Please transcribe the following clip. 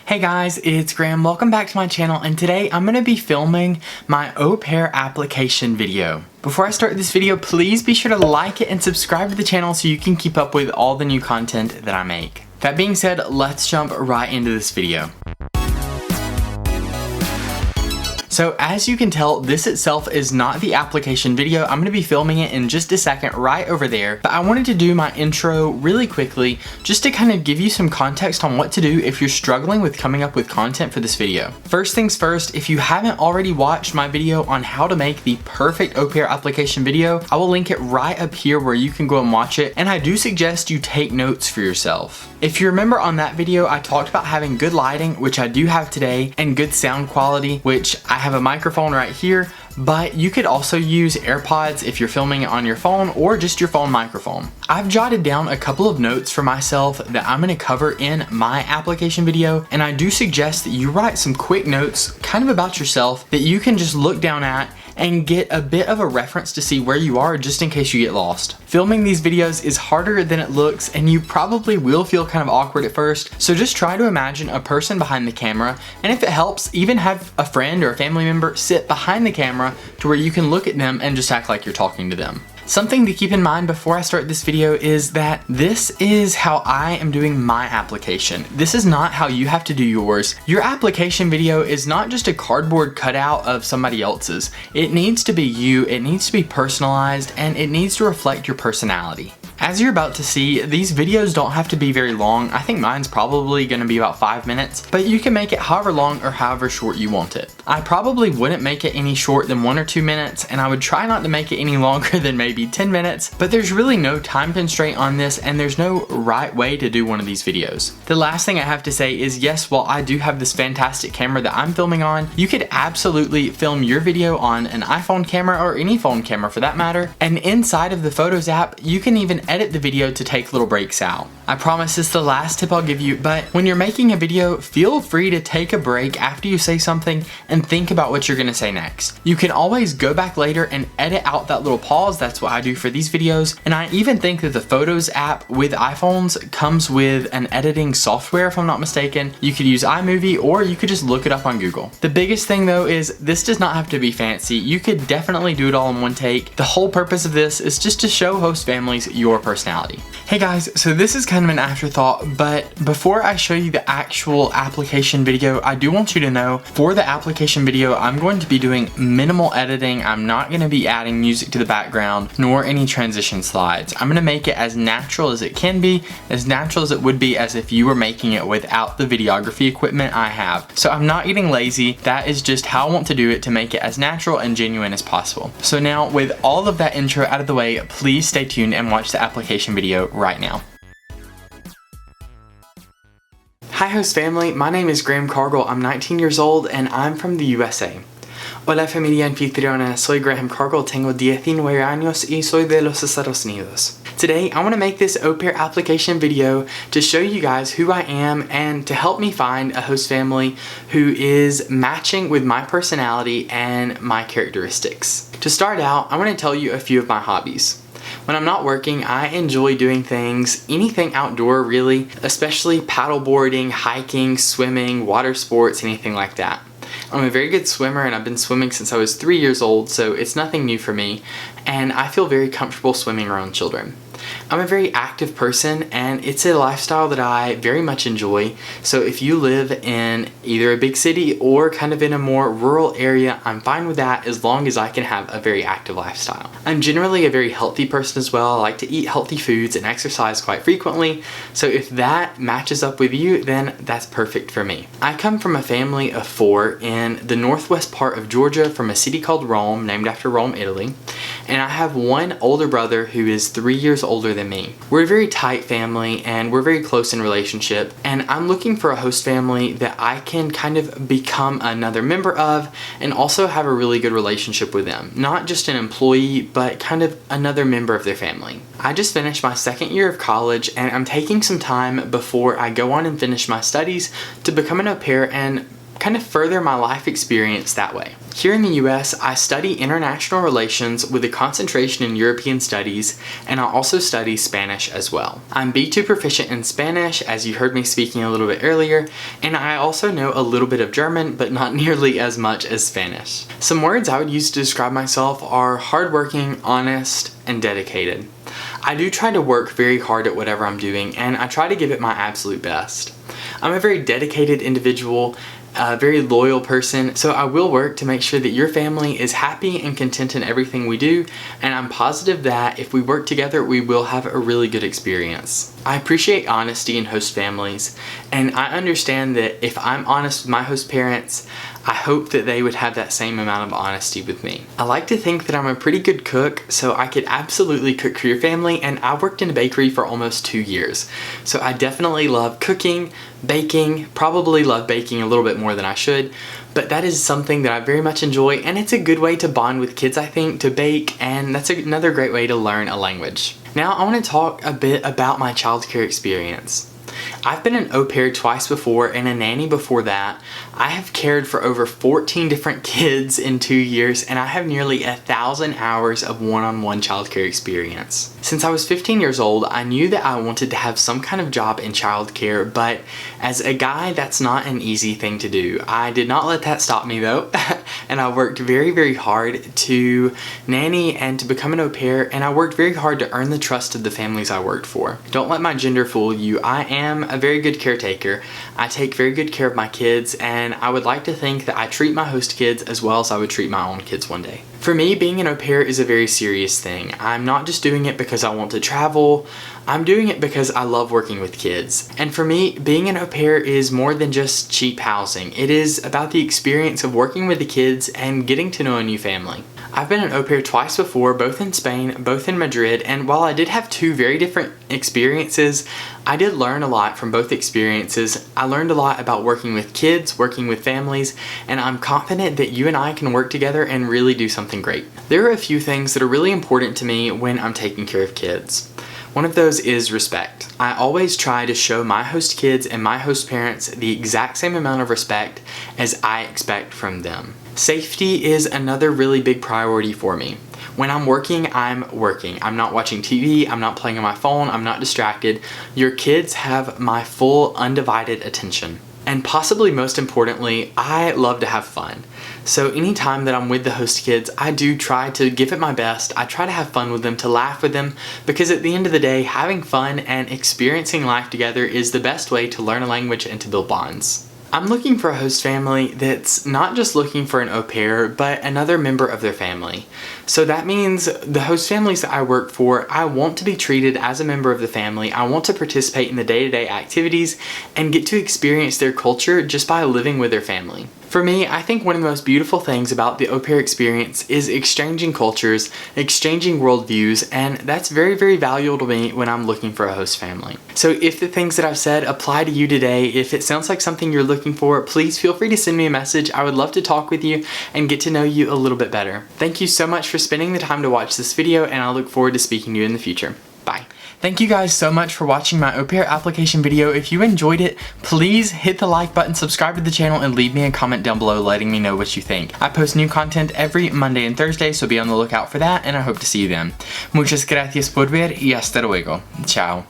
Hey guys, it's Graham. Welcome back to my channel, and today I'm going to be filming my au pair application video. Before I start this video, please be sure to like it and subscribe to the channel so you can keep up with all the new content that I make. That being said, let's jump right into this video. So as you can tell, this itself is not the application video. I'm going to be filming it in just a second right over there, but I wanted to do my intro really quickly just to kind of give you some context on what to do if you're struggling with coming up with content for this video. First things first, if you haven't already watched my video on how to make the perfect au pair application video, I will link it right up here where you can go and watch it, and I do suggest you take notes for yourself. If you remember on that video, I talked about having good lighting, which I do have today, and good sound quality, which I have a microphone right here, but you could also use AirPods if you're filming it on your phone or just your phone microphone. I've jotted down a couple of notes for myself that I'm going to cover in my application video, and I do suggest that you write some quick notes kind of about yourself that you can just look down at and get a bit of a reference to see where you are just in case you get lost. Filming these videos is harder than it looks, and you probably will feel kind of awkward at first, so just try to imagine a person behind the camera, and if it helps, even have a friend or a family member sit behind the camera to where you can look at them and just act like you're talking to them. Something to keep in mind before I start this video is that this is how I am doing my application. This is not how you have to do yours. Your application video is not just a cardboard cutout of somebody else's. It needs to be you, it needs to be personalized, and it needs to reflect your personality. As you're about to see, these videos don't have to be very long. I think mine's probably going to be about 5 minutes, but you can make it however long or however short you want it. I probably wouldn't make it any short than 1 or 2 minutes, and I would try not to make it any longer than maybe 10 minutes, but there's really no time constraint on this, and there's no right way to do one of these videos. The last thing I have to say is, yes, while I do have this fantastic camera that I'm filming on, you could absolutely film your video on an iPhone camera or any phone camera for that matter, and inside of the Photos app, you can even edit the video to take little breaks out. I promise this is the last tip I'll give you, but when you're making a video, feel free to take a break after you say something and think about what you're gonna say next. You can always go back later and edit out that little pause. That's what I do for these videos, and I even think that the Photos app with iPhones comes with an editing software, if I'm not mistaken. You could use iMovie or you could just look it up on Google. The biggest thing though is this does not have to be fancy. You could definitely do it all in one take. The whole purpose of this is just to show host families your personality. Hey guys, so this is kind of an afterthought, but before I show you the actual application video, I do want you to know for the application video, I'm going to be doing minimal editing. I'm not going to be adding music to the background, nor any transition slides. I'm going to make it as natural as it can be, as natural as it would be as if you were making it without the videography equipment I have. So I'm not getting lazy. That is just how I want to do it, to make it as natural and genuine as possible. So now with all of that intro out of the way, please stay tuned and watch the application video right now. Hi host family, my name is Graham Cargill. I'm 19 years old and I'm from the USA. Hola familia anfitriona, soy Graham Cargill, tengo 19 años y soy de los Estados Unidos. Today I want to make this au pair application video to show you guys who I am and to help me find a host family who is matching with my personality and my characteristics. To start out, I want to tell you a few of my hobbies. When I'm not working, I enjoy doing things, anything outdoor really, especially paddleboarding, hiking, swimming, water sports, anything like that. I'm a very good swimmer and I've been swimming since I was 3 years old, so it's nothing new for me, and I feel very comfortable swimming around children. I'm a very active person and it's a lifestyle that I very much enjoy, so if you live in either a big city or kind of in a more rural area, I'm fine with that as long as I can have a very active lifestyle. I'm generally a very healthy person as well. I like to eat healthy foods and exercise quite frequently, so if that matches up with you, then that's perfect for me. I come from a family of 4 in the northwest part of Georgia from a city called Rome, named after Rome, Italy, and I have one older brother who is 3 years older than me. We're a very tight family and we're very close in relationship, and I'm looking for a host family that I can kind of become another member of and also have a really good relationship with them. Not just an employee, but kind of another member of their family. I just finished my 2nd year of college and I'm taking some time before I go on and finish my studies to become an au pair and kind of further my life experience that way. Here in the US, I study international relations with a concentration in European studies, and I also study Spanish as well. I'm B2 proficient in Spanish, as you heard me speaking a little bit earlier, and I also know a little bit of German, but not nearly as much as Spanish. Some words I would use to describe myself are hardworking, honest, and dedicated. I do try to work very hard at whatever I'm doing, and I try to give it my absolute best. I'm a very dedicated individual, a very loyal person, so I will work to make sure that your family is happy and content in everything we do, and I'm positive that if we work together, we will have a really good experience. I appreciate honesty in host families, and I understand that if I'm honest with my host parents, I hope that they would have that same amount of honesty with me. I like to think that I'm a pretty good cook, so I could absolutely cook for your family, and I worked in a bakery for almost 2 years. So I definitely love cooking, baking, probably love baking a little bit more than I should, but that is something that I very much enjoy, and it's a good way to bond with kids, I think, to bake, and that's another great way to learn a language. Now I want to talk a bit about my childcare experience. I've been an au pair twice before and a nanny before that. I have cared for over 14 different kids in 2 years, and I have nearly 1,000 hours of one-on-one childcare experience. Since I was 15 years old, I knew that I wanted to have some kind of job in childcare, but as a guy, that's not an easy thing to do. I did not let that stop me though, and I worked very, very hard to nanny and to become an au pair, and I worked very hard to earn the trust of the families I worked for. Don't let my gender fool you. I am a very good caretaker. I take very good care of my kids, and I would like to think that I treat my host kids as well as I would treat my own kids one day. For me, being an au pair is a very serious thing. I'm not just doing it because I want to travel. I'm doing it because I love working with kids. And for me, being an au pair is more than just cheap housing. It is about the experience of working with the kids and getting to know a new family. I've been an au pair twice before, both in Spain, both in Madrid, and while I did have two very different experiences, I did learn a lot from both experiences. I learned a lot about working with kids, working with families, and I'm confident that you and I can work together and really do something great. There are a few things that are really important to me when I'm taking care of kids. One of those is respect. I always try to show my host kids and my host parents the exact same amount of respect as I expect from them. Safety is another really big priority for me. When I'm working, I'm working. I'm not watching TV, I'm not playing on my phone, I'm not distracted. Your kids have my full undivided attention. And possibly most importantly, I love to have fun. So anytime that I'm with the host kids, I do try to give it my best. I try to have fun with them, to laugh with them, because at the end of the day, having fun and experiencing life together is the best way to learn a language and to build bonds. I'm looking for a host family that's not just looking for an au pair, but another member of their family. So that means the host families that I work for, I want to be treated as a member of the family. I want to participate in the day-to-day activities and get to experience their culture just by living with their family. For me, I think one of the most beautiful things about the au pair experience is exchanging cultures, exchanging worldviews, and that's very, very valuable to me when I'm looking for a host family. So if the things that I've said apply to you today, if it sounds like something you're looking for, please feel free to send me a message. I would love to talk with you and get to know you a little bit better. Thank you so much for spending the time to watch this video, and I look forward to speaking to you in the future. Bye. Thank you guys so much for watching my au pair application video. If you enjoyed it, please hit the like button, subscribe to the channel, and leave me a comment down below letting me know what you think. I post new content every Monday and Thursday, so be on the lookout for that, and I hope to see you then. Muchas gracias por ver y hasta luego. Ciao.